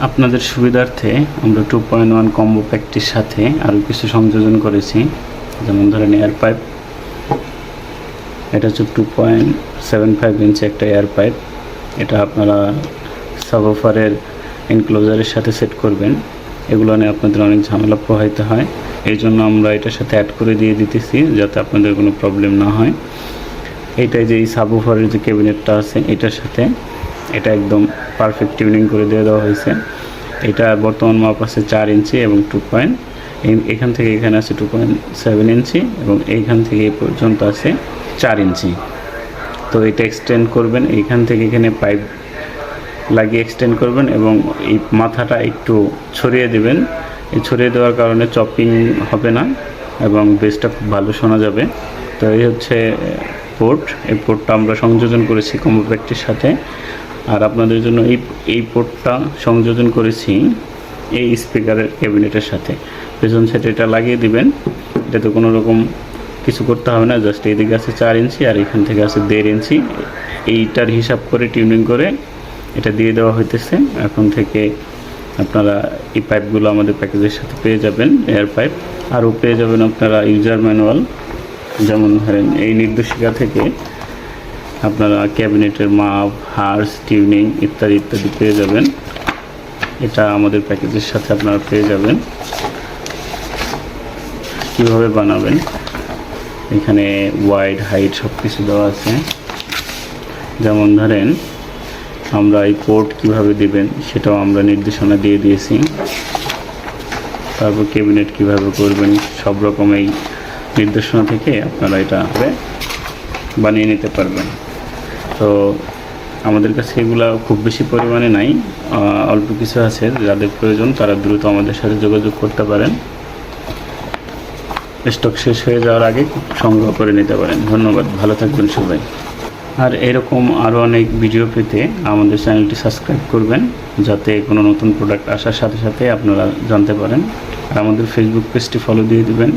আপনাদের সুবিধার্থে আমরা 2.1 কম্বো প্যাকটির সাথে আরও কিছু সংযোজন করেছি। যেমন ধরেন এয়ার পাইপ, এটা হচ্ছে 2.75 ইঞ্চি একটা এয়ার পাইপ। এটা আপনারা সাবওয়ুফারের এনক্লোজারের সাথে সেট করবেন। এগুলো নিয়ে আপনাদের অনেক ঝামেলা পোহাইতে হয়, এই জন্য আমরা এটার সাথে অ্যাড করে দিয়ে দিতেছি যাতে আপনাদের কোনো প্রবলেম না হয়। এইটাই যে এই সাবওয়ুফারের যে ক্যাবিনেটটা আছে এটার সাথে এটা একদম পারফেক্ট টিউনিং করে দিয়ে দেওয়া হয়েছে। এটা বর্তমান মাপ আছে 4 ইঞ্চি এবং এখান থেকে এখানে আছে 2.7 ইঞ্চি এবং এইখান থেকে এই পর্যন্ত আছে 4 ইঞ্চি। তো এটা এক্সটেন্ড করবেন, এইখান থেকে এখানে পাইপ লাগিয়ে এক্সটেন্ড করবেন এবং এই মাথাটা একটু ছড়িয়ে দেবেন। এই ছড়িয়ে দেওয়ার কারণে চপিং হবে না এবং বেসটা খুব ভালো শোনা যাবে। তো এই হচ্ছে পোর্ট। এই পোর্টটা আমরা সংযোজন করেছি কম্বো প্যাকটির সাথে। আর আপনাদের জন্য এই পোর্টটা সংযোজন করেছি এই স্পিকারের ক্যাবিনেটের সাথে। পেছন সাইডে এটা লাগিয়ে দিবেন। এটাতে কোনো রকম কিছু করতে হবে না, জাস্ট এইদিকে আছে 4 ইঞ্চি আর এখান থেকে আছে 1.5 ইঞ্চি। এইটার হিসাব করে টিউনিং করে এটা দিয়ে দেওয়া হইতেছে। এখন থেকে আপনারা এই পাইপগুলো আমাদের প্যাকেজের সাথে পেয়ে যাবেন, এয়ার পাইপ। আরও পেয়ে যাবেন আপনারা ইউজার ম্যানুয়াল, যেমন ধরেন এই নির্দেশিকা থেকে আপনারা ক্যাবিনেটের মাপ, হার্স, টিউনিং ইত্যাদি ইত্যাদি পেয়ে যাবেন। এটা আমাদের প্যাকেজের সাথে আপনারা পেয়ে যাবেন। কীভাবে বানাবেন, এখানে ওয়াইড, হাইট সব কিছু দেওয়া আছে। যেমন ধরেন আমরা এই পোর্ট কীভাবে দিবেন সেটাও আমরা নির্দেশনা দিয়ে দিয়েছি। তারপর ক্যাবিনেট কীভাবে করবেন সব রকম এই নির্দেশনা থেকে আপনারা এটা বানিয়ে নিতে পারবেন। তো আমাদের কাছে এগুলো খুব বেশি পরিমাণে নাই, অল্প কিছু আছে। যাদের প্রয়োজন তারা দ্রুত আমাদের সাথে যোগাযোগ করতে পারেন। স্টক শেষ হয়ে যাওয়ার আগে সংগ্রহ করে নিতে পারেন। ধন্যবাদ, ভালো থাকবেন সবাই। আর এরকম আরও অনেক ভিডিও পেতে আমাদের চ্যানেলটি সাবস্ক্রাইব করবেন, যাতে কোনো নতুন প্রোডাক্ট আসার সাথে সাথে আপনারা জানতে পারেন। আর আমাদের ফেসবুক পেজটি ফলো দিয়ে দিবেন।